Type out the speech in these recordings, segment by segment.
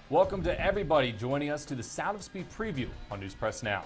Welcome to everybody joining us to the Sound of Speed preview on News Press Now.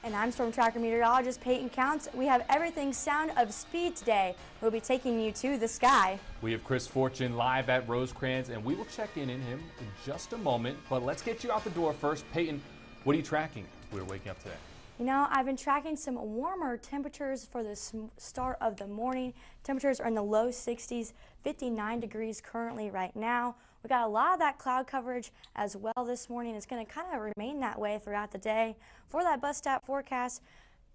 And I'm Storm Tracker Meteorologist Peyton Counts. We have everything Sound of Speed today. We'll be taking you to the sky. We have Chris Fortune live at Rosecrans, and we will check in him in just a moment. But let's get you out the door first. Peyton, what are you tracking as we're waking up today? You know, I've been tracking some warmer temperatures for the start of the morning. Temperatures are in the low 60s, 59 degrees currently right now. We got a lot of that cloud coverage as well this morning. It's going to kind of remain that way throughout the day. For that bus stop forecast,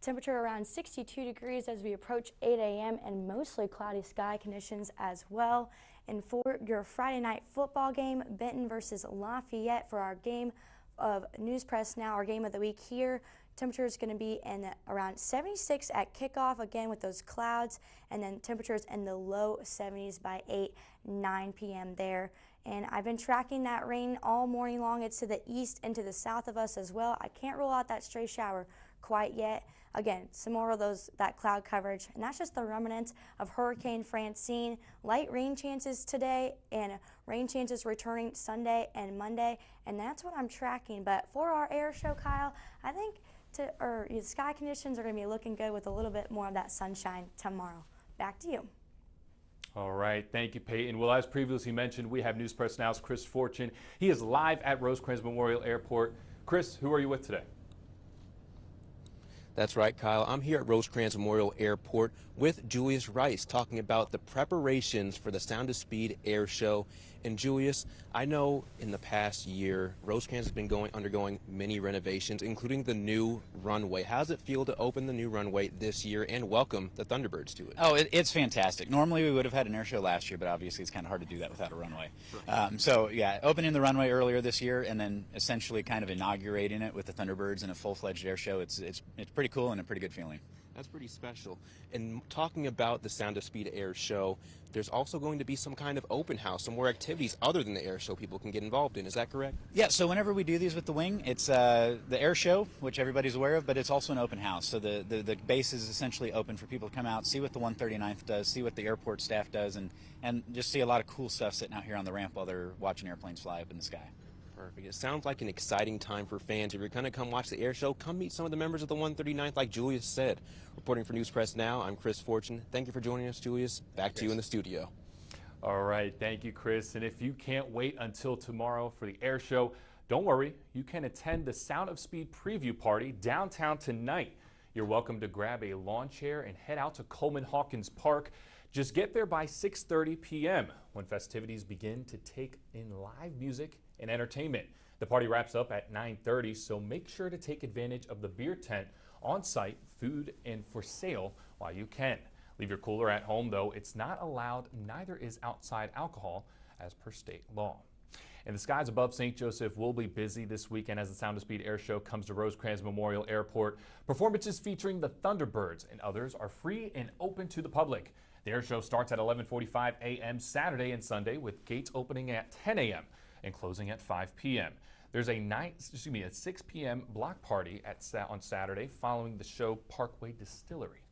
temperature around 62 degrees as we approach 8 a.m. and mostly cloudy sky conditions as well. And for your Friday night football game, Benton versus Lafayette for our game of News Press Now, our game of the week here. Temperature is going to be in around 76 at kickoff, again with those clouds, and then temperatures in the low 70s by 9 p.m. there. And I've been tracking that rain all morning long. It's to the east and to the south of us as well. I can't rule out that stray shower quite yet. Again, some more of that cloud coverage, and that's just the remnants of Hurricane Francine. Light rain chances today and rain chances returning Sunday and Monday, and that's what I'm tracking. But for our air show, Kyle, I think the sky conditions are going to be looking good with a little bit more of that sunshine tomorrow. Back to you. All right, thank you, Peyton. Well, as previously mentioned, we have News Press Now's Chris Fortune. He is live at Rosecrans Memorial Airport. Chris, who are you with today? That's right, Kyle. I'm here at Rosecrans Memorial Airport with Julius Rice talking about the preparations for the Sound of Speed Air Show. And Julius, I know in the past year, Rosecrans has been undergoing many renovations, including the new runway. How does it feel to open the new runway this year and welcome the Thunderbirds to it? Oh, it's fantastic. Normally we would have had an air show last year, but obviously it's kind of hard to do that without a runway. So yeah, opening the runway earlier this year and then essentially kind of inaugurating it with the Thunderbirds and a full-fledged air show, it's pretty cool and a pretty good feeling. That's pretty special. And talking about the Sound of Speed Air Show, there's also going to be some kind of open house, some more activities other than the air show people can get involved in. Is that correct? Yeah, so whenever we do these with the wing, it's the air show, which everybody's aware of, but it's also an open house. So the base is essentially open for people to come out, see what the 139th does, see what the airport staff does, and just see a lot of cool stuff sitting out here on the ramp while they're watching airplanes fly up in the sky. Perfect. It sounds like an exciting time for fans. If you're going to come watch the air show, come meet some of the members of the 139th, like Julius said. Reporting for News Press Now, I'm Chris Fortune. Thank you for joining us, Julius. Back to you in the studio. All right, thank you, Chris. And if you can't wait until tomorrow for the air show, don't worry. You can attend the Sound of Speed preview party downtown tonight. You're welcome to grab a lawn chair and head out to Coleman Hawkins Park. Just get there by 6:30 p.m. when festivities begin to take in live music and entertainment. The party wraps up at 9:30, so make sure to take advantage of the beer tent on site, food and for sale while you can. Leave your cooler at home though. It's not allowed, neither is outside alcohol as per state law. And the skies above St. Joseph will be busy this weekend as the Sound of Speed Air Show comes to Rosecrans Memorial Airport. Performances featuring the Thunderbirds and others are free and open to the public. The air show starts at 11:45 a.m. Saturday and Sunday with gates opening at 10 a.m. and closing at 5 p.m. There's a 6 p.m. block party on Saturday following the show Parkway Distillery.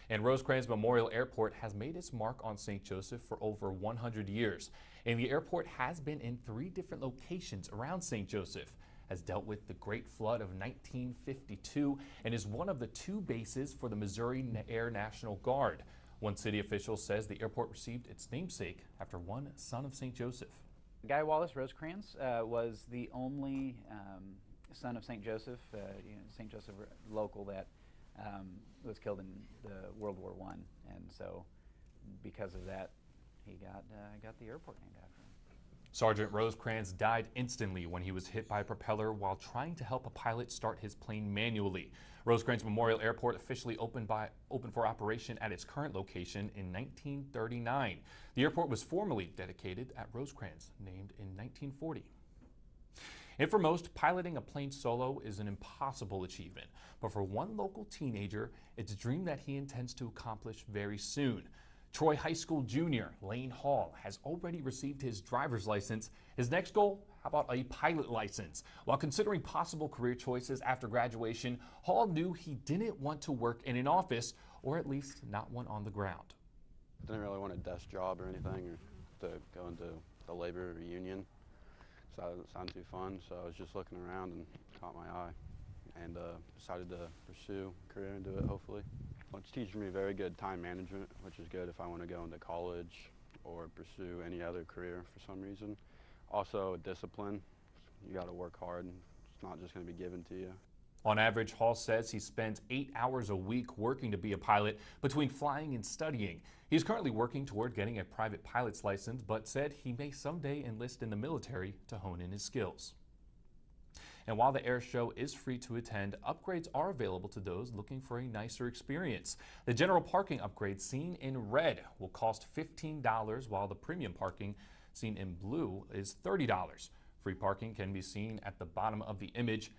And Rosecrans Memorial Airport has made its mark on St. Joseph for over 100 years. And the airport has been in 3 different locations around St. Joseph, has dealt with the Great Flood of 1952, and is one of the 2 bases for the Missouri Air National Guard. One city official says the airport received its namesake after one son of St. Joseph. Guy Wallace Rosecrans was the only son of St. Joseph, St. Joseph local that was killed in the World War I, and so because of that, he got the airport named after him. Sergeant Rosecrans died instantly when he was hit by a propeller while trying to help a pilot start his plane manually. Rosecrans Memorial Airport officially opened for operation at its current location in 1939. The airport was formally dedicated at Rosecrans, named in 1940. And for most, piloting a plane solo is an impossible achievement. But for one local teenager, it's a dream that he intends to accomplish very soon. Troy High School junior Lane Hall has already received his driver's license. His next goal, how about a pilot license? While considering possible career choices after graduation, Hall knew he didn't want to work in an office, or at least not one on the ground. I didn't really want a desk job or anything, or to go into the labor reunion. So it sounded too fun, so I was just looking around and caught my eye, and decided to pursue a career into it, hopefully. Well, it's teaching me very good time management, which is good if I want to go into college or pursue any other career for some reason. Also, discipline. You got to work hard. It's not just going to be given to you. On average, Hall says he spends 8 hours a week working to be a pilot between flying and studying. He's currently working toward getting a private pilot's license, but said he may someday enlist in the military to hone in his skills. And while the air show is free to attend, upgrades are available to those looking for a nicer experience. The general parking upgrade seen in red will cost $15, while the premium parking seen in blue is $30. Free parking can be seen at the bottom of the image,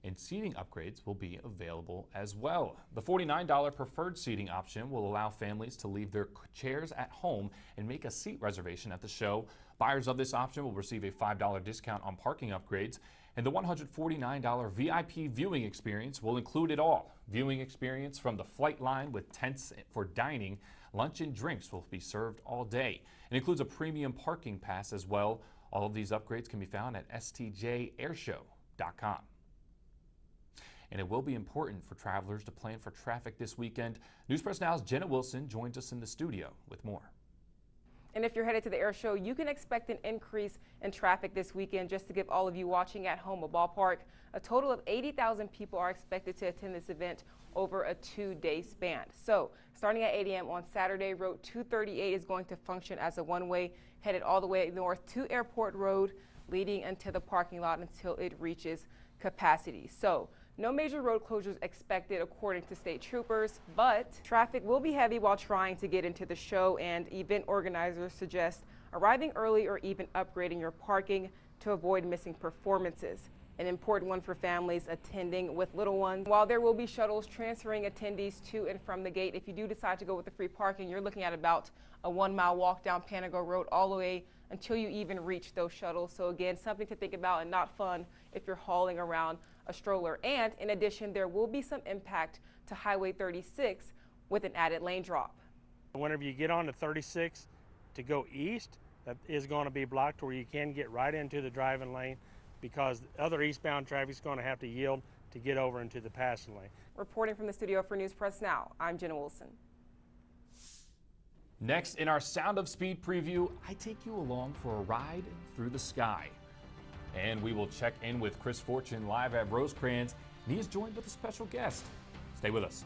and seating upgrades will be available as well. The $49 preferred seating option will allow families to leave their chairs at home and make a seat reservation at the show. Buyers of this option will receive a $5 discount on parking upgrades, and the $149 VIP viewing experience will include it all. Viewing experience from the flight line with tents for dining. Lunch and drinks will be served all day. It includes a premium parking pass as well. All of these upgrades can be found at stjairshow.com. And it will be important for travelers to plan for traffic this weekend. News Press Now's Jenna Wilson joins us in the studio with more. And if you're headed to the air show, you can expect an increase in traffic this weekend. Just to give all of you watching at home a ballpark, a total of 80,000 people are expected to attend this event over a 2-day span. So starting at 8 a.m. on Saturday, Road 238 is going to function as a one-way headed all the way north to Airport Road, leading into the parking lot until it reaches capacity. So no major road closures expected according to state troopers, but traffic will be heavy while trying to get into the show, and event organizers suggest arriving early or even upgrading your parking to avoid missing performances. An important one for families attending with little ones. While there will be shuttles transferring attendees to and from the gate, if you do decide to go with the free parking, you're looking at about a 1-mile walk down Panago Road all the way until you even reach those shuttles. So again, something to think about and not fun if you're hauling around a stroller. And in addition, there will be some impact to Highway 36 with an added lane drop. Whenever you get on to 36 to go east, that is going to be blocked where you can get right into the driving lane, because other eastbound traffic is going to have to yield to get over into the passing lane. Reporting from the studio for News Press Now, I'm Jenna Wilson. Next in our Sound of Speed preview, I take you along for a ride through the sky. And we will check in with Chris Fortune live at Rosecrans, and he is joined with a special guest. Stay with us.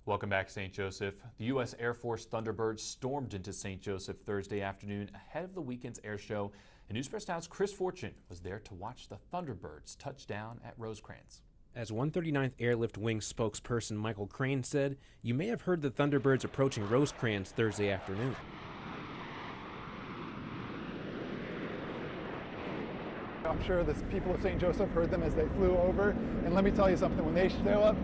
Welcome back, St. Joseph. The U.S. Air Force Thunderbirds stormed into St. Joseph Thursday afternoon ahead of the weekend's air show, and News Press Now's Chris Fortune was there to watch the Thunderbirds touch down at Rosecrans. As 139th Airlift Wing spokesperson Michael Crane said, you may have heard the Thunderbirds approaching Rosecrans Thursday afternoon. I'm sure the people of St. Joseph heard them as they flew over, and let me tell you something, when they show up,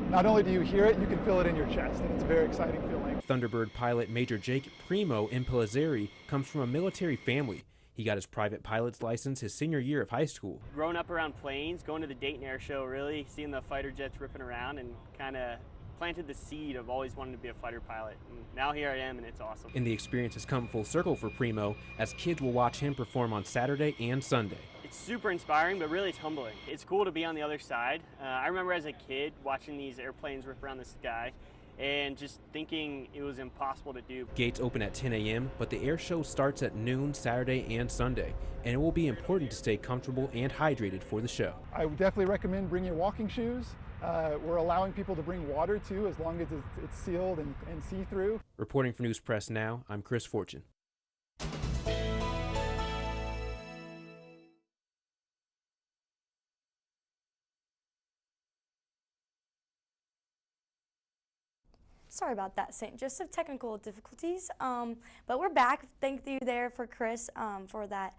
not only do you hear it, you can feel it in your chest, and it's a very exciting feeling. Thunderbird pilot Major Jake Primo Impalazzeri comes from a military family. He got his private pilot's license his senior year of high school. Growing up around planes, going to the Dayton Air Show, really seeing the fighter jets ripping around, and kind of planted the seed of always wanting to be a fighter pilot. And now here I am, and it's awesome. And the experience has come full circle for Primo, as kids will watch him perform on Saturday and Sunday. It's super inspiring, but really it's humbling. It's cool to be on the other side. I remember as a kid watching these airplanes rip around the sky and just thinking it was impossible to do. Gates open at 10 a.m., but the air show starts at noon Saturday and Sunday, and it will be important to stay comfortable and hydrated for the show. I would definitely recommend bringing walking shoes. We're allowing people to bring water too, as long as it's sealed and see-through. Reporting for News Press Now, I'm Chris Fortune. Sorry about that, St. Joseph, technical difficulties, but we're back. Thank you there for Chris for that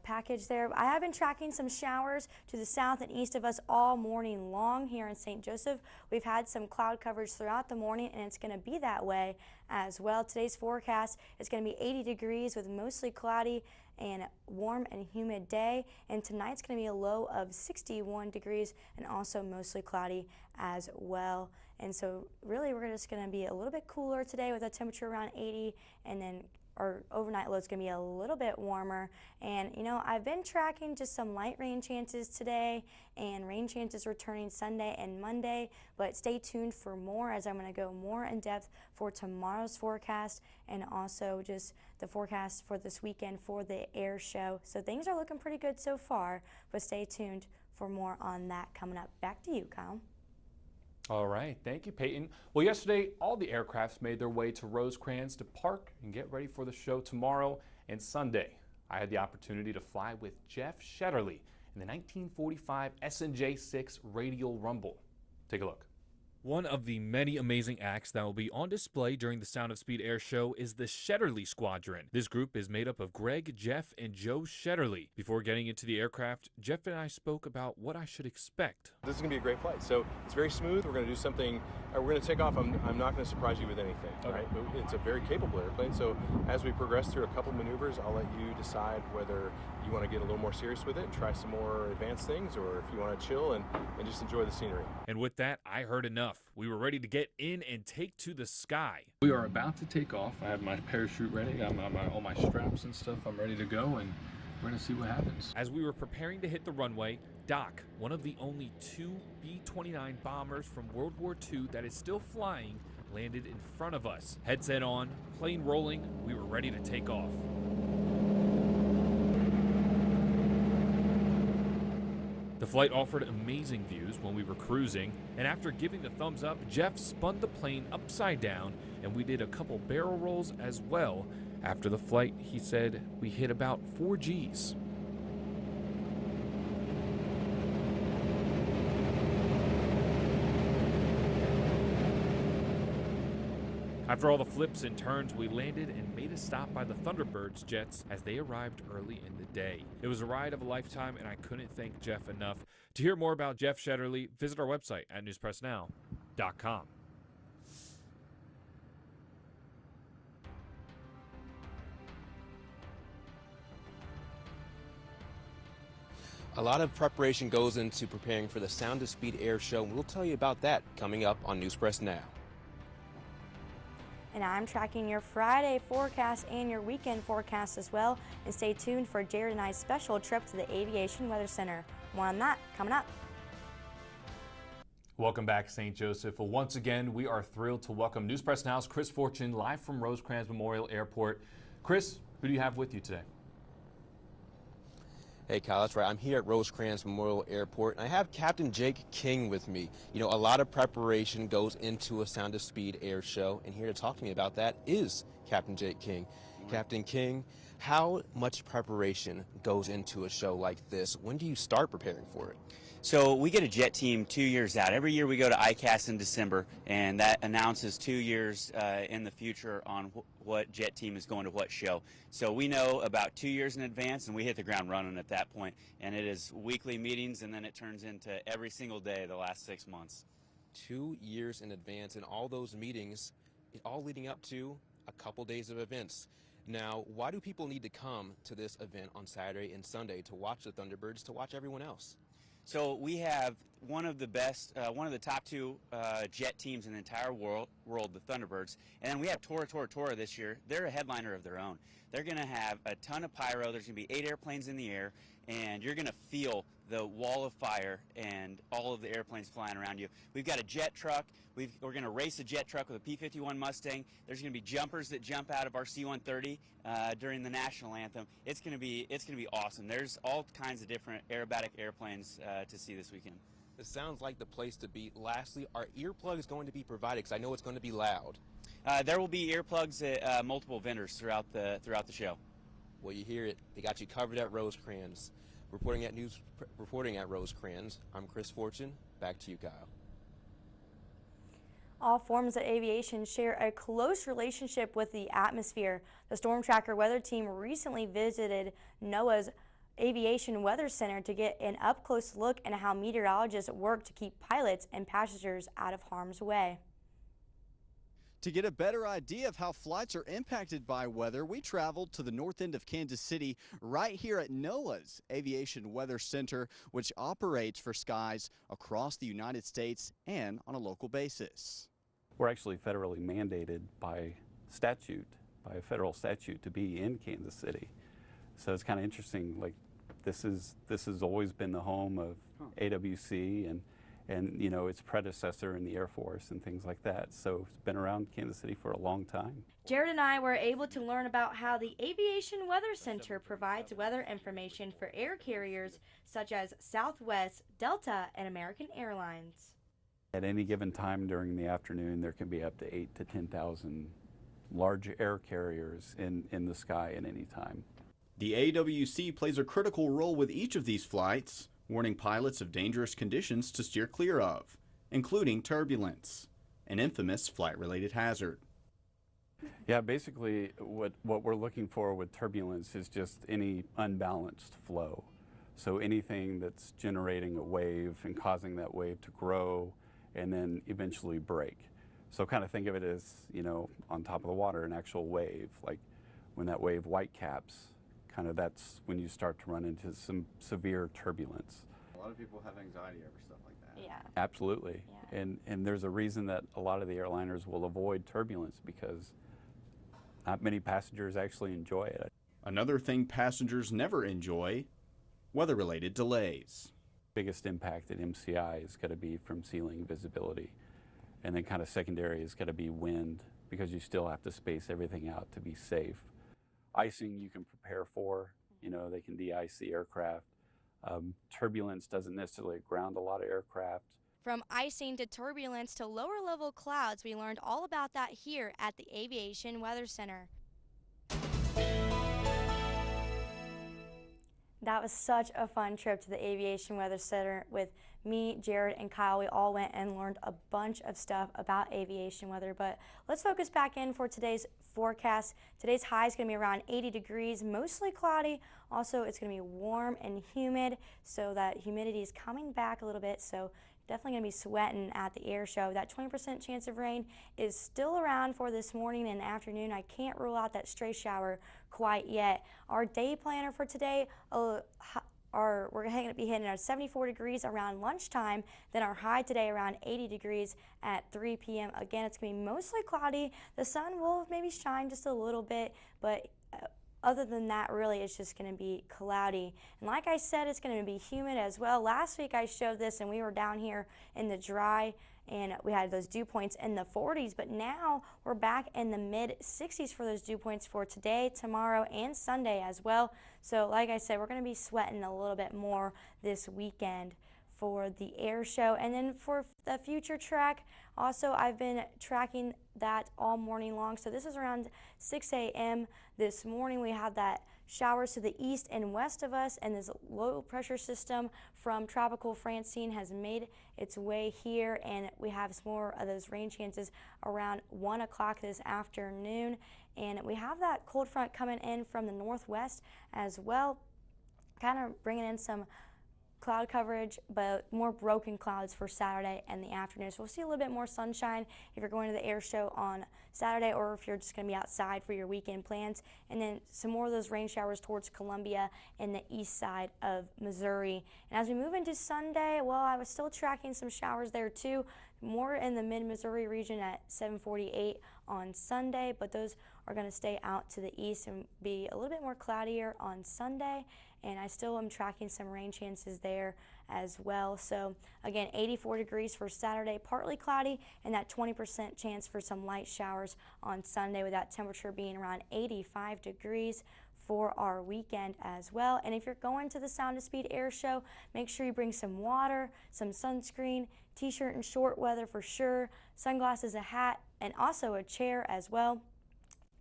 package there. I have been tracking some showers to the south and east of us all morning long here in St. Joseph. We've had some cloud coverage throughout the morning, and it's going to be that way as well. Today's forecast is going to be 80 degrees with mostly cloudy and warm and humid day, and tonight's going to be a low of 61 degrees and also mostly cloudy as well. And so really we're just going to be a little bit cooler today with a temperature around 80, and then our overnight low is going to be a little bit warmer. And you know, I've been tracking just some light rain chances today, and rain chances returning Sunday and Monday, but stay tuned for more as I'm going to go more in depth for tomorrow's forecast and also just the forecast for this weekend for the air show. So things are looking pretty good so far, but stay tuned for more on that coming up. Back to you, Kyle. All right, thank you, Peyton. Well, yesterday, all the aircrafts made their way to Rosecrans to park and get ready for the show tomorrow and Sunday. I had the opportunity to fly with Jeff Shetterly in the 1945 SNJ-6 Radial Rumble. Take a look. One of the many amazing acts that will be on display during the Sound of Speed Air Show is the Shetterly Squadron. This group is made up of Greg, Jeff, and Joe Shetterly. Before getting into the aircraft, Jeff and I spoke about what I should expect. This is going to be a great flight. So it's very smooth. We're going to do something. We're going to take off. I'm not going to surprise you with anything, right? But it's a very capable airplane. So as we progress through a couple maneuvers, I'll let you decide whether you want to get a little more serious with it and try some more advanced things, or if you want to chill and just enjoy the scenery. And with that, I heard enough. We were ready to get in and take to the sky. We are about to take off. I have my parachute ready. I got all my straps and stuff. I'm ready to go, and we're going to see what happens. As we were preparing to hit the runway, Doc, one of the only 2 B-29 bombers from World War II that is still flying, landed in front of us. Headset on, plane rolling, we were ready to take off. The flight offered amazing views when we were cruising, and after giving the thumbs up, Jeff spun the plane upside down, and we did a couple barrel rolls as well. After the flight, he said we hit about 4 Gs. After all the flips and turns, we landed and made a stop by the Thunderbirds jets as they arrived early in the day. It was a ride of a lifetime, and I couldn't thank Jeff enough. To hear more about Jeff Shetterly, visit our website at newspressnow.com. A lot of preparation goes into preparing for the Sound of Speed Air Show, and we'll tell you about that coming up on Newspress Now. And I'm tracking your Friday forecast and your weekend forecast as well. And stay tuned for Jared and I's special trip to the Aviation Weather Center. More on that coming up. Welcome back, St. Joseph. Well, once again, we are thrilled to welcome Newspress Now's Chris Fortune live from Rosecrans Memorial Airport. Chris, who do you have with you today? Hey Kyle, that's right. I'm here at Rosecrans Memorial Airport, and I have Captain Jake King with me. You know, a lot of preparation goes into a Sound of Speed Air Show, and here to talk to me about that is Captain Jake King. Captain King, how much preparation goes into a show like this? When do you start preparing for it? So we get a jet team 2 years out. Every year we go to ICAST in December, and that announces 2 years in the future on what jet team is going to what show. So we know about 2 years in advance, and we hit the ground running at that point. And it is weekly meetings, and then it turns into every single day the last 6 months. 2 years in advance, and all those meetings, all leading up to a couple days of events. Now, why do people need to come to this event on Saturday and Sunday to watch the Thunderbirds, to watch everyone else? So we have one of the best, one of the top 2 jet teams in the entire world, the Thunderbirds. And then we have Tora this year. They're a headliner of their own. They're going to have a ton of pyro. There's going to be 8 airplanes in the air, and you're going to feel the wall of fire and all of the airplanes flying around you. We've got a jet truck. We're going to race a jet truck with a P-51 Mustang. There's going to be jumpers that jump out of our C-130 during the national anthem. It's going to be awesome. There's all kinds of different aerobatic airplanes to see this weekend. It sounds like the place to be. Lastly, are earplugs going to be provided? Because I know it's going to be loud. There will be earplugs at multiple vendors throughout the show. Well, you hear it. They got you covered at Rosecrans. Reporting at Rosecrans, I'm Chris Fortune. Back to you, Kyle. All forms of aviation share a close relationship with the atmosphere. The Storm Tracker weather team recently visited NOAA's Aviation Weather Center to get an up-close look at how meteorologists work to keep pilots and passengers out of harm's way. To get a better idea of how flights are impacted by weather, we traveled to the north end of Kansas City, right here at NOAA's Aviation Weather Center, which operates for skies across the United States and on a local basis. We're actually federally mandated by statute, by a federal statute, to be in Kansas City. So it's kind of interesting. Like this has always been the home of AWC and you know, its predecessor in the Air Force and things like that. So it's been around Kansas City for a long time. Jared and I were able to learn about how the Aviation Weather Center provides weather information for air carriers such as Southwest, Delta, and American Airlines. At any given time during the afternoon, there can be up to 8,000 to 10,000 large air carriers in the sky at any time. The AWC plays a critical role with each of these flights, warning pilots of dangerous conditions to steer clear of, including turbulence, an infamous flight-related hazard. Yeah, basically what we're looking for with turbulence is just any unbalanced flow. So anything that's generating a wave and causing that wave to grow and then eventually break. So kind of think of it as, you know, on top of the water, an actual wave. Like when that wave white caps, kind of that's when you start to run into some severe turbulence. A lot of people have anxiety over stuff like that. Yeah. Absolutely. Yeah. And there's a reason that a lot of the airliners will avoid turbulence because not many passengers actually enjoy it. Another thing passengers never enjoy, weather-related delays. Biggest impact at MCI is going to be from ceiling visibility. And then kind of secondary is going to be wind because you still have to space everything out to be safe. Icing you can prepare for, you know, they can de-ice the aircraft. Turbulence doesn't necessarily ground a lot of aircraft. From icing to turbulence to lower level clouds, we learned all about that here at the Aviation Weather Center. That was such a fun trip to the Aviation Weather Center with me, Jared, and Kyle. We all went and learned a bunch of stuff about aviation weather, but let's focus back in for today's forecast. Today's high is going to be around 80 degrees, mostly cloudy. Also, it's going to be warm and humid, so that humidity is coming back a little bit, so definitely going to be sweating at the air show. That 20% chance of rain is still around for this morning and afternoon. I can't rule out that stray shower quite yet. Our day planner for today, we're going to be hitting our 74 degrees around lunchtime, then our high today around 80 degrees at 3 p.m. Again, it's going to be mostly cloudy. The sun will maybe shine just a little bit, but other than that, really, it's just going to be cloudy. And like I said, it's going to be humid as well. Last week I showed this and we were down here in the dry and we had those dew points in the 40s, but now we're back in the mid 60s for those dew points for today, tomorrow, and Sunday as well. So like I said, we're going to be sweating a little bit more this weekend for the air show. And then for the future track, also I've been tracking that all morning long. So this is around 6 a.m. this morning. We have that showers to the east and west of us, and this low pressure system from tropical Francine has made its way here, and we have some more of those rain chances around 1 o'clock this afternoon. And we have that cold front coming in from the northwest as well, kind of bringing in some cloud coverage, but more broken clouds for Saturday and the afternoon. So we'll see a little bit more sunshine if you're going to the air show on Saturday or if you're just going to be outside for your weekend plans. And then some more of those rain showers towards Columbia and the east side of Missouri. And as we move into Sunday, well, I was still tracking some showers there too, more in the mid-Missouri region at 7:48 on Sunday, but those are going to stay out to the east and be a little bit more cloudier on Sunday. And I still am tracking some rain chances there as well. So again, 84 degrees for Saturday, partly cloudy, and that 20% chance for some light showers on Sunday, with that temperature being around 85 degrees for our weekend as well. And if you're going to the Sound of Speed Air Show, make sure you bring some water, some sunscreen, t-shirt and short weather for sure, sunglasses, a hat, and also a chair as well,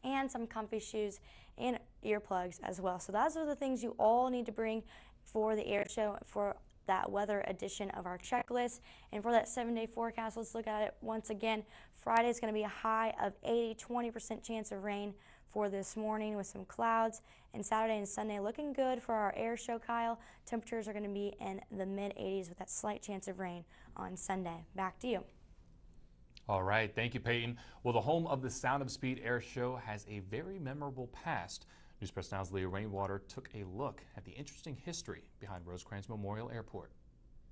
and some comfy shoes and earplugs as well. So those are the things you all need to bring for the air show for that weather edition of our checklist. And for that 7-day forecast, let's look at it once again. Friday is going to be a high of 20% chance of rain for this morning with some clouds. And Saturday and Sunday looking good for our air show, Kyle. Temperatures are going to be in the mid-80s with that slight chance of rain on Sunday. Back to you. All right, thank you, Peyton. Well, the home of the Sound of Speed Air Show has a very memorable past. News Press Now's Leah Rainwater took a look at the interesting history behind Rosecrans Memorial Airport.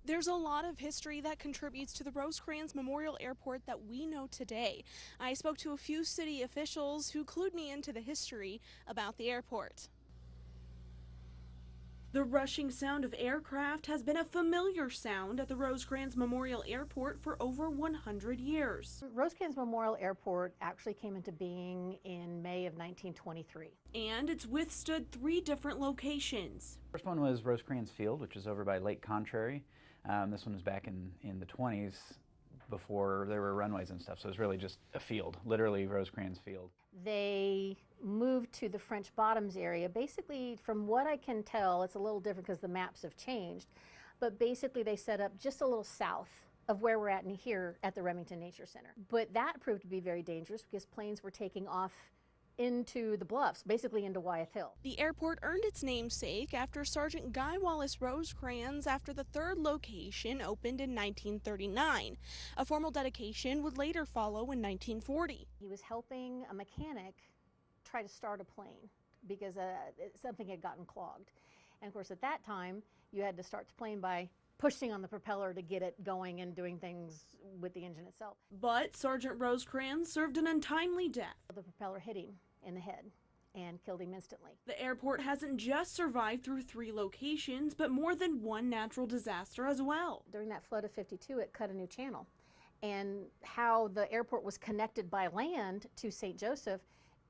There's a lot of history that contributes to the Rosecrans Memorial Airport that we know today. I spoke to a few city officials who clued me into the history about the airport. The rushing sound of aircraft has been a familiar sound at the Rosecrans Memorial Airport for over 100 years. Rosecrans Memorial Airport actually came into being in May of 1923. And it's withstood 3 different locations. First one was Rosecrans Field, which is over by Lake Contrary. This one was back in the 20s before there were runways and stuff, so it's really just a field, literally Rosecrans Field. They moved to the French Bottoms area. Basically, from what I can tell, it's a little different because the maps have changed, but basically they set up just a little south of where we're at in here at the Remington Nature Center. But that proved to be very dangerous because planes were taking off into the bluffs, basically into Wyeth Hill. The airport earned its namesake after Sergeant Guy Wallace Rosecrans after the 3rd location opened in 1939. A formal dedication would later follow in 1940. He was helping a mechanic try to start a plane because something had gotten clogged. And of course at that time you had to start the plane by pushing on the propeller to get it going and doing things with the engine itself. But Sergeant Rosecrans served an untimely death. The propeller hit him in the head and killed him instantly. The airport hasn't just survived through 3 locations, but more than 1 natural disaster as well. During that flood of '52, it cut a new channel. And how the airport was connected by land to St. Joseph,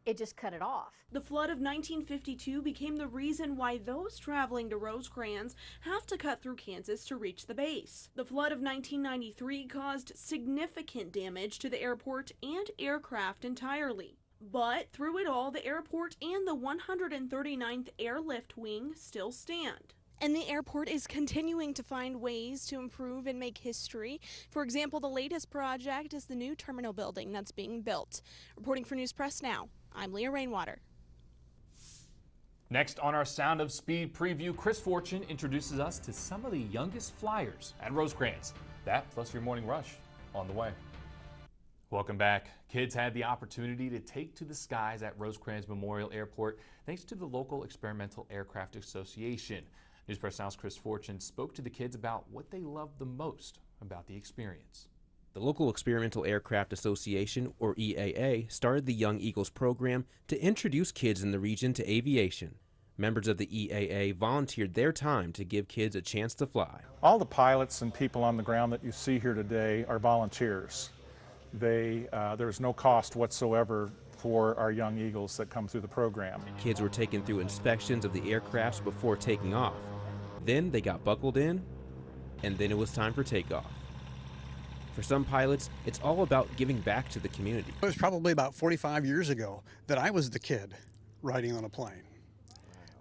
it just cut it off. The flood of 1952 became the reason why those traveling to Rosecrans have to cut through Kansas to reach the base. The flood of 1993 caused significant damage to the airport and aircraft entirely. But through it all, the airport and the 139th Airlift Wing still stand. And the airport is continuing to find ways to improve and make history. For example, the latest project is the new terminal building that's being built. Reporting for News Press Now, I'm Leah Rainwater. Next on our Sound of Speed preview, Chris Fortune introduces us to some of the youngest flyers at Rosecrans. That plus your morning rush on the way. Welcome back. Kids had the opportunity to take to the skies at Rosecrans Memorial Airport thanks to the local Experimental Aircraft Association. News Press Now's Chris Fortune spoke to the kids about what they loved the most about the experience. The local Experimental Aircraft Association, or EAA, started the Young Eagles program to introduce kids in the region to aviation. Members of the EAA volunteered their time to give kids a chance to fly. All the pilots and people on the ground that you see here today are volunteers. There's no cost whatsoever for our Young Eagles that come through the program. Kids were taken through inspections of the aircrafts before taking off. Then they got buckled in, and then it was time for takeoff. For some pilots, it's all about giving back to the community. It was probably about 45 years ago that I was the kid riding on a plane.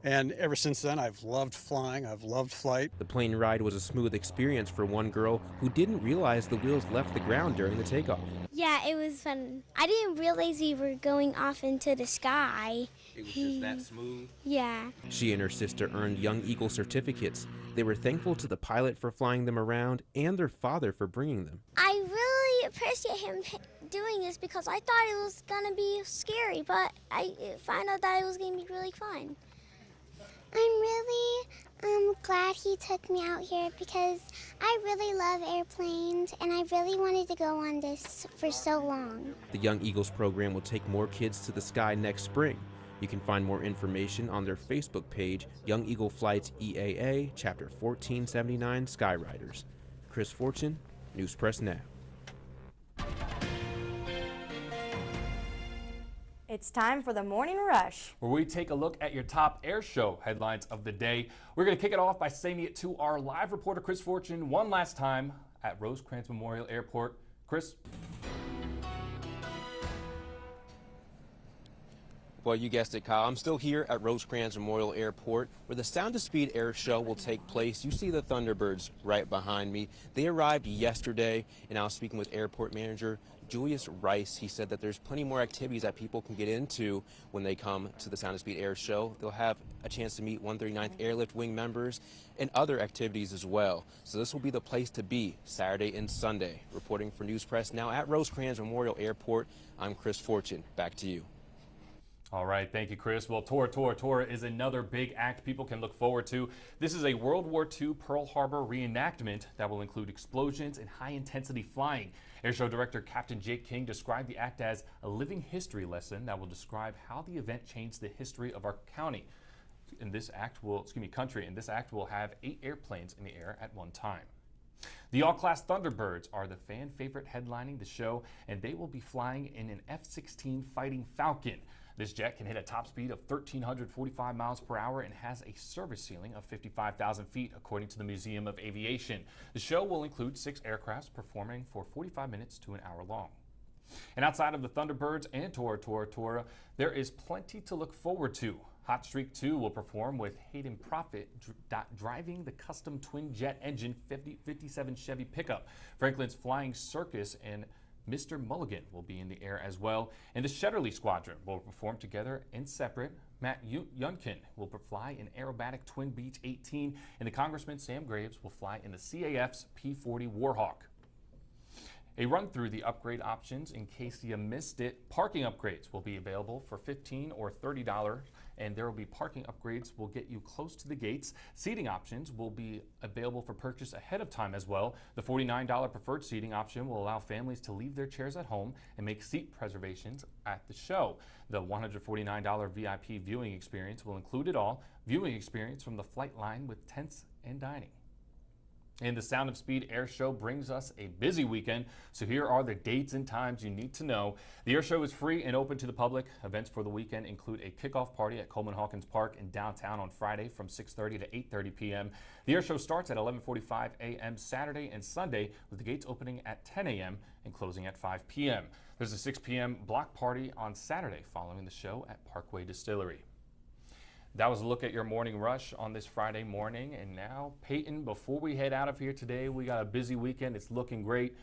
And ever since then, I've loved flying, I've loved flight. The plane ride was a smooth experience for one girl who didn't realize the wheels left the ground during the takeoff. Yeah, it was fun. I didn't realize we were going off into the sky. It was just that smooth? Yeah. She and her sister earned Young Eagle certificates. They were thankful to the pilot for flying them around and their father for bringing them. I really appreciate him doing this because I thought it was going to be scary, but I found out that it was going to be really fun. I'm really glad he took me out here because I really love airplanes and I really wanted to go on this for so long. The Young Eagles program will take more kids to the sky next spring. You can find more information on their Facebook page, Young Eagle Flights EAA, Chapter 1479 Skyriders. Chris Fortune, News Press Now. It's time for the Morning Rush, where we take a look at your top air show headlines of the day. We're going to kick it off by sending it to our live reporter, Chris Fortune, one last time at Rosecrans Memorial Airport. Chris? Well, you guessed it, Kyle. I'm still here at Rosecrans Memorial Airport where the Sound of Speed Air Show will take place. You see the Thunderbirds right behind me. They arrived yesterday, and I was speaking with airport manager Julius Rice. He said that there's plenty more activities that people can get into when they come to the Sound of Speed Air Show. They'll have a chance to meet 139th Airlift Wing members and other activities as well. So this will be the place to be Saturday and Sunday. Reporting for News Press now at Rosecrans Memorial Airport, I'm Chris Fortune. Back to you. All right, thank you, Chris. Well, Tora is another big act people can look forward to. This is a World War II Pearl Harbor reenactment that will include explosions and high-intensity flying. Airshow Director Captain Jake King described the act as a living history lesson that will describe how the event changed the history of our country. And this act will have 8 airplanes in the air at one time. The all-class Thunderbirds are the fan favorite headlining the show, and they will be flying in an F-16 Fighting Falcon. This jet can hit a top speed of 1,345 miles per hour and has a service ceiling of 55,000 feet, according to the Museum of Aviation. The show will include 6 aircrafts performing for 45 minutes to an hour long. And outside of the Thunderbirds and Tora, there is plenty to look forward to. Hot Streak 2 will perform with Hayden Proffitt driving the custom twin jet engine 57 Chevy pickup. Franklin's Flying Circus and Mr. Mulligan will be in the air as well, and the Shetterly Squadron will perform together and separate. Matt Yunkin will fly an aerobatic Twin Beach 18, and the Congressman Sam Graves will fly in the CAF's P-40 Warhawk. A run through the upgrade options in case you missed it. Parking upgrades will be available for $15 or $30, and there will be parking upgrades will get you close to the gates. Seating options will be available for purchase ahead of time as well. The $49 preferred seating option will allow families to leave their chairs at home and make seat reservations at the show. The $149 VIP viewing experience will include it all. Viewing experience from the flight line with tents and dining. And the Sound of Speed Air Show brings us a busy weekend, so here are the dates and times you need to know. The air show is free and open to the public. Events for the weekend include a kickoff party at Coleman Hawkins Park in downtown on Friday from 6:30 to 8:30 p.m. The air show starts at 11:45 a.m. Saturday and Sunday, with the gates opening at 10 a.m. and closing at 5 p.m. There's a 6 p.m. block party on Saturday following the show at Parkway Distillery. That was a look at your morning rush on this Friday morning. And now, Peyton, before we head out of here today, we got a busy weekend. It's looking great.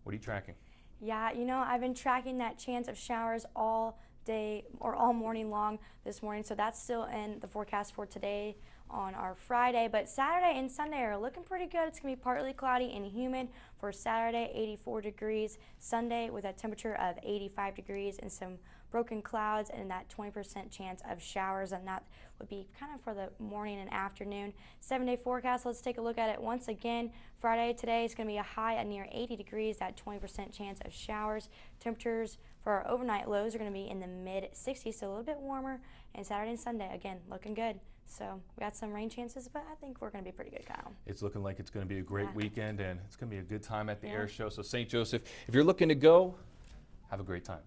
What are you tracking? Yeah, you know, I've been tracking that chance of showers all day or all morning long this morning. So that's still in the forecast for today on our Friday. But Saturday and Sunday are looking pretty good. It's going to be partly cloudy and humid for Saturday, 84 degrees. Sunday with a temperature of 85 degrees and some broken clouds and that 20% chance of showers, and that would be kind of for the morning and afternoon. 7-day forecast, let's take a look at it once again. Friday today is going to be a high at near 80 degrees, that 20% chance of showers. Temperatures for our overnight lows are going to be in the mid-60s, so a little bit warmer. And Saturday and Sunday, again, looking good. So we got some rain chances, but I think we're going to be pretty good, Kyle. It's looking like it's going to be a great weekend, and it's going to be a good time at the air show. So St. Joseph, if you're looking to go, have a great time.